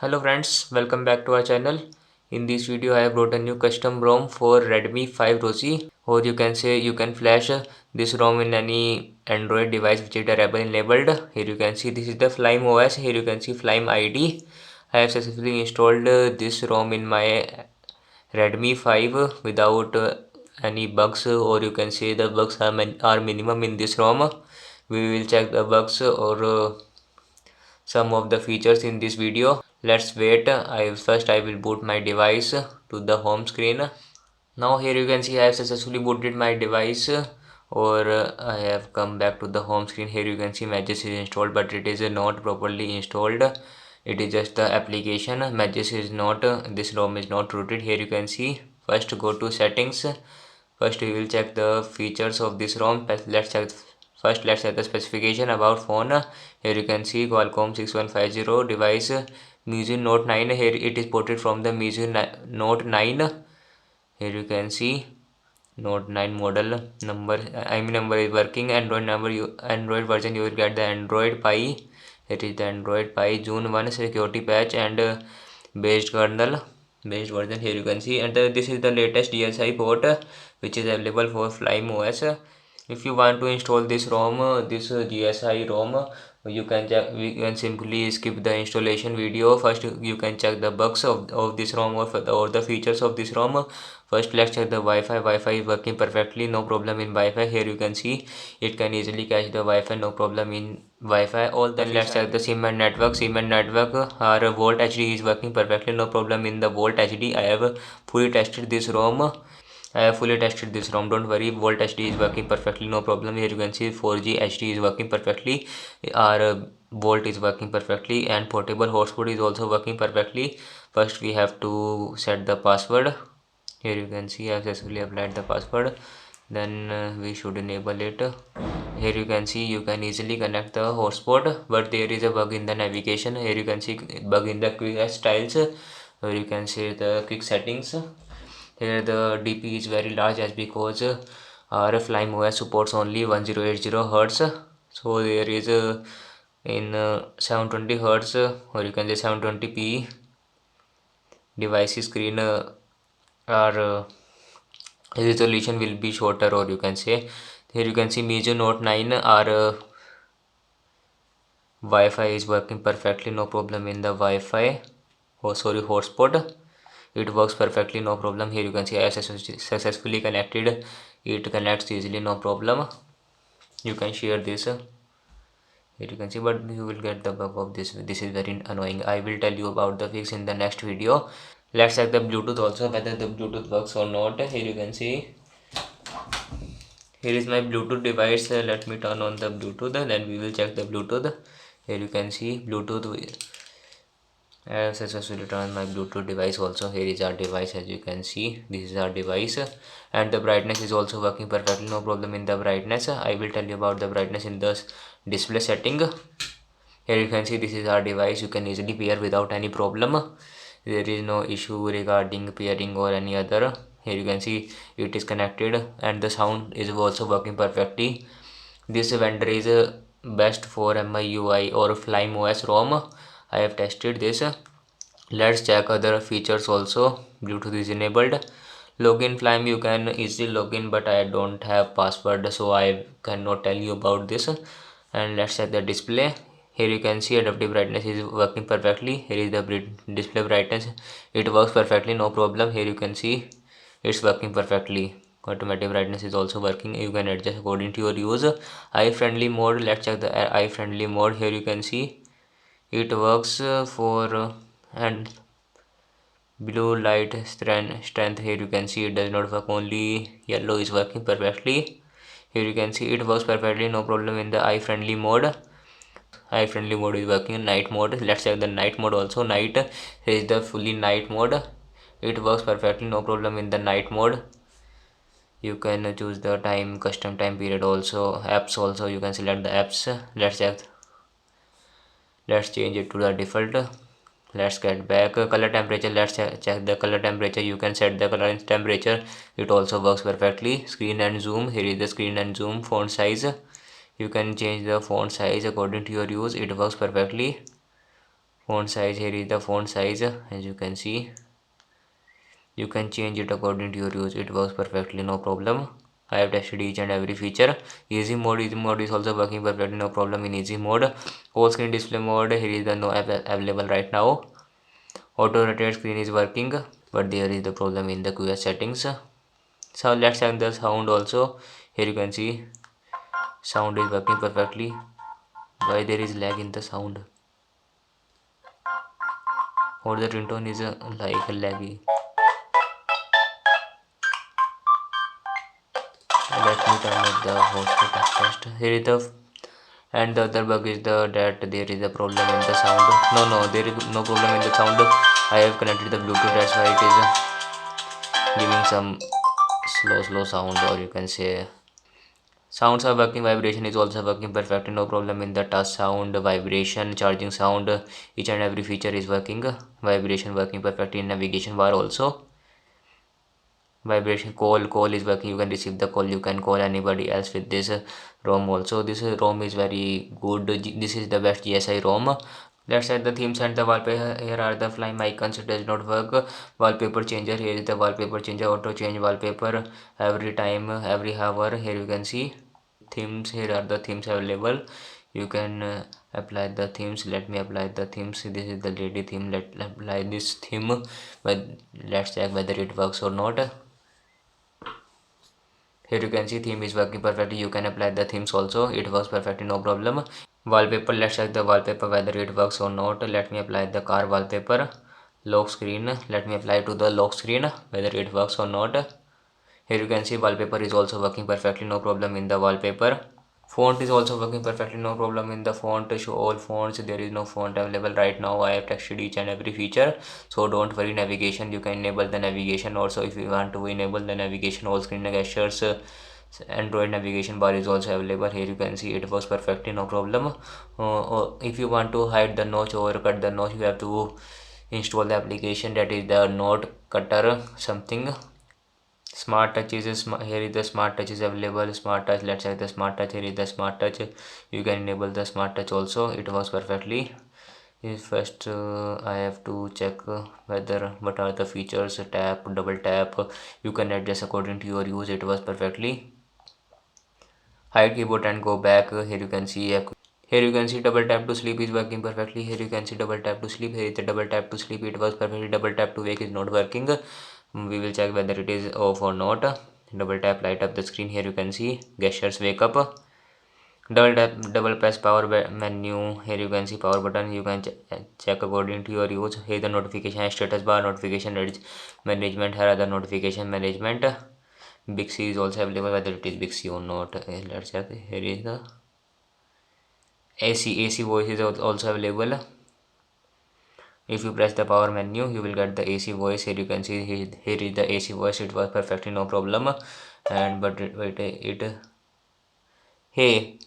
Hello friends, welcome back to our channel. In this video I have brought a new custom ROM for Redmi 5 Rozi, or you can say you can flash this ROM in any Android device which is enabled. Here you can see this is the Flame OS. Here you can see Flame ID. I have successfully installed this ROM in my Redmi 5 without any bugs, or you can say the bugs are minimum in this ROM. We will check the bugs or some of the features in this video. Let's wait. I will boot my device to the home screen. Now here you can see I have successfully booted my device, or I have come back to the home screen. Here you can see Magis is installed, but it is not properly installed. It is just the application. Magis is not, this ROM is not rooted. Here you can see, first go to settings. First we will check the features of this ROM. Let's check the specification about phone. Here you can see Qualcomm 6150 device, MIUI Note 9. Here it is ported from the MIUI Note 9. Here you can see Note 9 model number, IMEI number is working. Android version you will get the Android Pie. It is the Android Pie June 1 security patch and based kernel based version. Here you can see, and this is the latest DSI port which is available for Flame OS. If you want to install this ROM, this GSI ROM, we can simply skip the installation video. First you can check the bugs of this ROM, or the features of this ROM. First let's check the Wi-Fi. Wi-Fi is working perfectly, no problem in Wi-Fi. Here you can see it can easily catch the Wi-Fi, no problem in Wi-Fi. All the let's check the SIM and network. SIM and network or Volt HD is working perfectly, no problem in the Volt HD. I have fully tested this ROM. Don't worry. Volt HD is working perfectly, no problem. Here you can see 4G HD is working perfectly. Our Volt is working perfectly, and portable hotspot is also working perfectly. First we have to set the password. Here you can see I have successfully applied the password. Then we should enable it. Here you can see you can easily connect the hotspot, but there is a bug in the navigation. Here you can see bug in the quick styles, or you can see the quick settings. Here the DP is very large, as because our Flame OS supports only 1080 Hz. So there is in 720 Hz, or you can say 720p device screen, or resolution will be shorter, or you can say. Here you can see MIUI Note 9, our Wi-Fi is working perfectly, no problem in the Wi-Fi. Oh sorry, hotspot. It works perfectly, no problem. Here you can see I have successfully connected. It connects easily, no problem. You can share this. Here you can see, but you will get the bug of this. This is very annoying. I will tell you about the fix in the next video. Let's check the Bluetooth also, whether the Bluetooth works or not. Here you can see, here is my Bluetooth device. Let me turn on the Bluetooth, then we will check the Bluetooth. Here you can see Bluetooth. I have successfully turned my Bluetooth device also. Here is our device, as you can see. This is our device, and the brightness is also working perfectly, no problem in the brightness. I will tell you about the brightness in the display setting. Here you can see this is our device. You can easily pair without any problem. There is no issue regarding pairing or any other. Here you can see it is connected, and the sound is also working perfectly. This vendor is best for MIUI or Flame OS ROM. I have tested this. Let's check other features also. Bluetooth is enabled. Login Flame, you can easily log in, but I don't have password, so I cannot tell you about this. And let's check the display. Here you can see adaptive brightness is working perfectly. Here is the display brightness. It works perfectly, no problem. Here you can see it's working perfectly. Automatic brightness is also working. You can adjust according to your use. Eye friendly mode. Let's check the eye friendly mode. Here you can see it works for and blue light strength. Here you can see it does not work, only yellow is working perfectly. Here you can see it works perfectly, no problem in the eye friendly mode. Eye friendly mode is working in night mode. Let's check the night mode also. Night, here is the fully night mode. It works perfectly, no problem in the night mode. You can choose the time, custom time period also. Apps also, you can select the apps. Let's change it to the default. Let's get back. Color temperature. Let's check the color temperature. You can set the color temperature. It also works perfectly. Screen and zoom. Here is the screen and zoom. Font size, you can change the font size according to your use. It works perfectly. Font size, here is the font size. As you can see, you can change it according to your use. It works perfectly, no problem. I have tested each and every feature. Easy mode is also working perfectly, no problem in easy mode. Whole screen display mode, here is the no available right now. Auto rotate screen is working, but there is the problem in the QS settings. So let's check the sound also. Here you can see sound is working perfectly. Why there is lag in the sound? Or the ringtone is like laggy. Let me turn up the hotspot first. Here is the, and the other bug is that there is a problem in the sound. No, there is no problem in the sound. I have connected the Bluetooth, that's why it is giving some slow sound, or you can say sounds are working. Vibration is also working perfectly, no problem in the touch sound, vibration, charging sound. Each and every feature is working. Vibration working perfectly in navigation bar also. Vibration, call is working. You can receive the call, you can call anybody else with this ROM also. This ROM is very good. This is the best GSI ROM. Let's set the themes and the wallpaper. Here are the flame icons. It does not work. Wallpaper changer, here is the wallpaper changer. Auto change wallpaper every time, every hour. Here you can see themes. Here are the themes available. You can apply the themes. Let me apply the themes. This is the lady theme. Let's apply this theme, but let's check whether it works or not. Here you can see theme is working perfectly. You can apply the themes also. It works perfectly, no problem. Wallpaper, let's check the wallpaper whether it works or not. Let me apply the car wallpaper. Lock screen, let me apply to the lock screen whether it works or not. Here you can see wallpaper is also working perfectly, no problem in the wallpaper. Font is also working perfectly, no problem in the font. Show all fonts, there is no font available right now. I have tested each and every feature, so don't worry. Navigation, you can enable the navigation also if you want to enable the navigation. All screen gestures, Android navigation bar is also available. Here you can see it was perfectly, no problem. If you want to hide the notch or cut the notch, you have to install the application, that is the Note Cutter something. Smart touch is here is the smart touch is available. Smart touch, let's check the smart touch. Here is the smart touch. You can enable the smart touch also. It was perfectly. First I have to check whether what are the features. Tap, double tap, you can adjust according to your use. It was perfectly. Hide keyboard and go back. Here you can see here you can see double tap to sleep is working perfectly. Here you can see double tap to sleep. Here is the double tap to sleep. It was perfectly. Double tap to wake is not working. We will check whether it is off or not. Double tap, light up the screen. Here you can see gestures, wake up. Double tap, double press power menu. Here you can see power button. You can check according to your use. Here the notification status bar, notification management. Here are the notification management. Bixby is also available, whether it is Bixby or not. Let's check. Here is the AC voice is also available. If you press the power menu, you will get the AC voice. Here you can see here is the AC voice. It was perfectly, no problem. And but hey,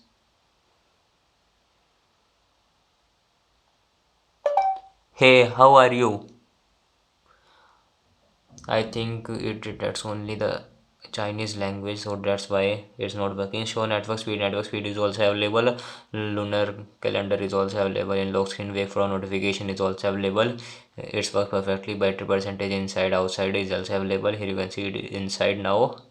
how are you? I think that's only the Chinese language, so that's why it's not working. Show network speed. Network speed is also available. Lunar calendar is also available. In lock screen, wake for notification is also available. It's works perfectly. Battery percentage inside outside is also available. Here you can see it inside now.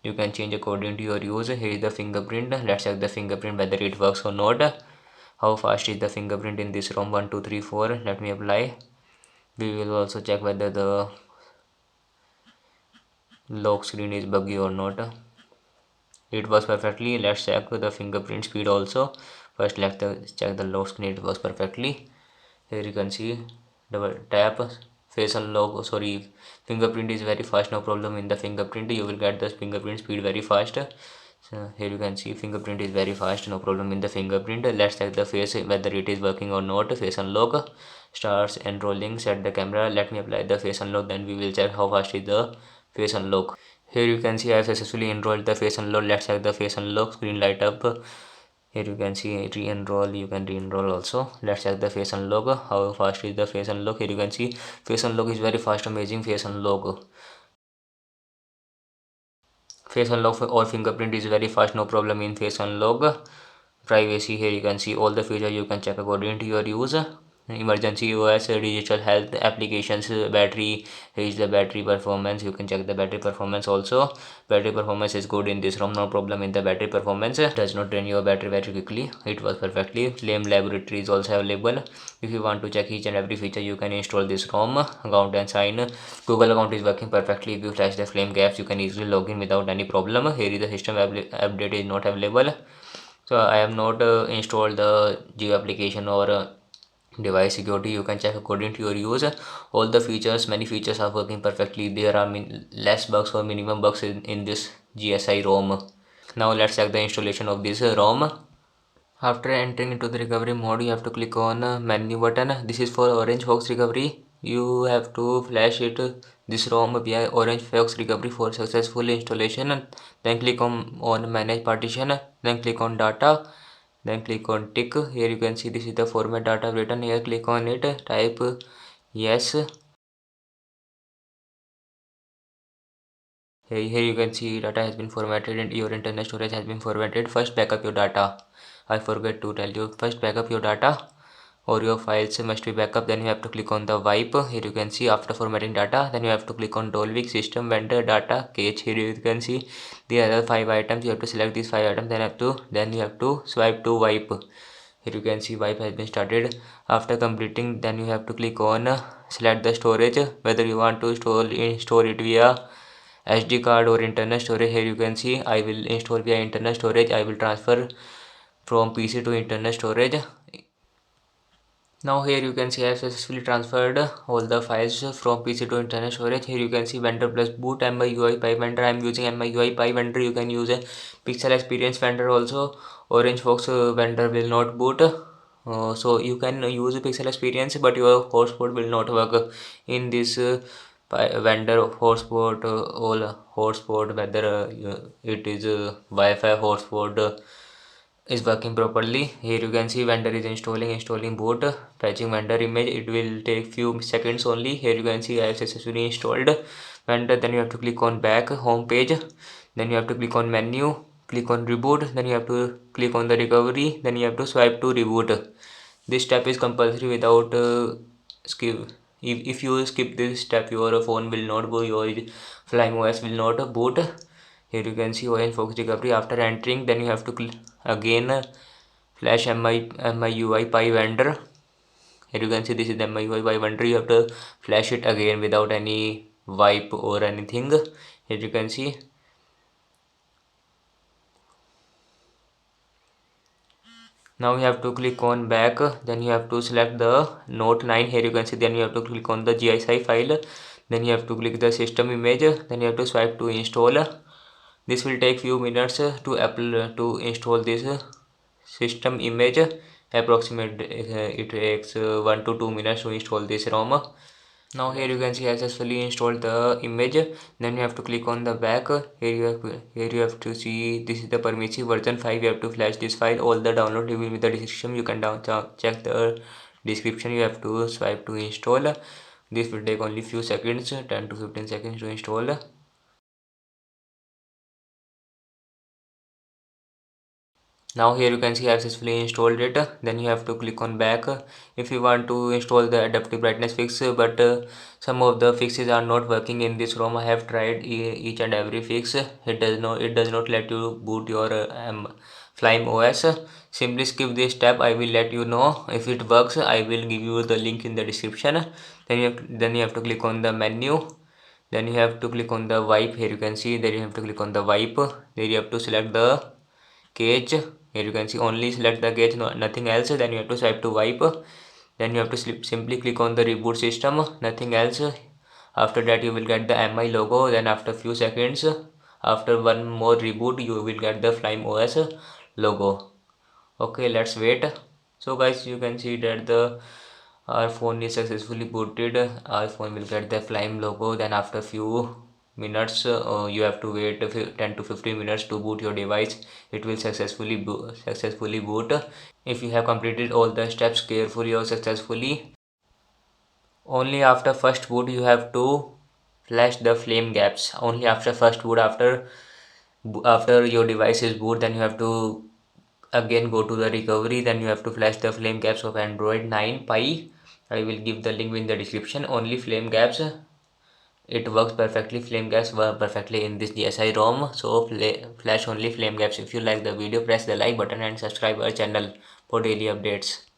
You can change according to your use. Here is the fingerprint. Let's check the fingerprint whether it works or not. How fast is the fingerprint in this ROM? 1 2 3 4. Let me apply. We will also check whether the lock screen is buggy or not. It was perfectly. Let's check the fingerprint speed also. First let's check the lock screen. It was perfectly. Here you can see double tap, face unlock, sorry, fingerprint is very fast, no problem in the fingerprint. You will get the fingerprint speed very fast. So here you can see fingerprint is very fast, no problem in the fingerprint. Let's check the face whether it is working or not. Face unlock starts enrolling. Set the camera. Let me apply the face unlock, then we will check how fast is the face unlock. Here you can see I have successfully enrolled the face unlock. Let's check the face unlock. Screen light up. Here you can see re-enroll. You can re-enroll also. Let's check the face unlock. How fast is the face unlock? Here you can see face unlock is very fast, amazing face unlock. Face unlock or fingerprint is very fast, no problem in face unlock. Privacy, here you can see all the features. You can check according to your use. emergency OS, digital health applications, battery. Here is the battery performance. You can check the battery performance also. Battery performance is good in this ROM, no problem in the battery performance. Does not drain your battery very quickly. It works perfectly. Flame laboratory is also available. If you want to check each and every feature, you can install this ROM. Account and sign. Google account is working perfectly. If you flash the flame gaps, you can easily log in without any problem. Here is the system update is not available. So I have not installed the Geo application or device security. You can check according to your use. All the features, many features are working perfectly. There are less bugs or minimum bugs in this GSI ROM. Now let's check the installation of this ROM. After entering into the recovery mode, you have to click on menu button. This is for Orange Fox recovery. You have to flash it this ROM via Orange Fox recovery for successful installation. Then click on manage partition. Then click on data. Then click on tick. Here you can see this is the format data written here. Click on it. Type yes. Here you can see data has been formatted and your internet storage has been formatted. First backup your data. I forget to tell you. First backup your data or your files must be backup. Then you have to click on the wipe. Here you can see after formatting data. Then you have to click on Dolvik system vendor data cache. Here you can see the other 5 items. You have to select these 5 items. Then you have to swipe to wipe. Here you can see wipe has been started. After completing, then you have to click on select the storage, whether you want to store it via SD card or internal storage. Here you can see I will install via internal storage. I will transfer from PC to internal storage. Now here you can see I have successfully transferred all the files from PC to internal storage. Here you can see vendor plus boot MIUI Pi vendor. I am using MIUI Pi vendor. You can use a Pixel Experience vendor also. Orange Fox vendor will not boot. So you can use Pixel Experience, but your hotspot will not work in this vendor hotspot. All hotspot, whether it is Wi-Fi hotspot. Is working properly. Here you can see vendor is installing boot, fetching vendor image. It will take few seconds only. Here you can see I have successfully installed vendor. Then you have to click on back home page. Then you have to click on menu, click on reboot. Then you have to click on the recovery. Then you have to swipe to reboot. This step is compulsory without skip. If you skip this step, your phone will not go, your Flyme OS will not boot. Here you can see Orange Fox recovery. After entering, then you have to again flash MIUI Pi vendor. Here you can see this is the MIUI Pi vendor. You have to flash it again without any wipe or anything. Here you can see. Now you have to click on back. Then you have to select the Note 9. Here you can see. Then you have to click on the GSI file. Then you have to click the system image. Then you have to swipe to install. This will take few minutes to install this system image. Approximately it takes 1 to 2 minutes to install this ROM. Now here you can see I successfully installed the image. Then you have to click on the back. Here you have to see this is the permissive version 5. You have to flash this file. All the download will be in the description. You can check the description. You have to swipe to install. This will take only few seconds, 10 to 15 seconds to install. Now here you can see I have successfully installed it. Then you have to click on back if you want to install the adaptive brightness fix, but some of the fixes are not working in this ROM. I have tried each and every fix. It does not let you boot your Flyme OS. Simply skip this step. I will let you know if it works. I will give you the link in the description. Then you have to click on the menu. Then you have to click on the wipe. Here you can see there you have to click on the wipe. There you have to select the cache. Here you can see only select the cache, nothing else. Then you have to swipe to wipe. Then you have to simply click on the reboot system, nothing else. After that you will get the MI logo. Then after few seconds, after one more reboot, you will get the Flyme OS logo. Okay, let's wait. So guys, you can see that our phone is successfully booted. Our phone will get the Flyme logo. Then after few minutes, you have to wait 10 to 15 minutes to boot your device. It will successfully boot. If you have completed all the steps carefully or successfully, only after first boot you have to flash the flame gaps. Only after first boot, after your device is boot, then you have to Again go to the recovery, then you have to flash the flame caps of Android 9 Pie. I will give the link in the description. Only flame caps, it works perfectly. Flame caps work perfectly in this GSI ROM, so flash only flame caps. If you like the video, press the like button and subscribe our channel for daily updates.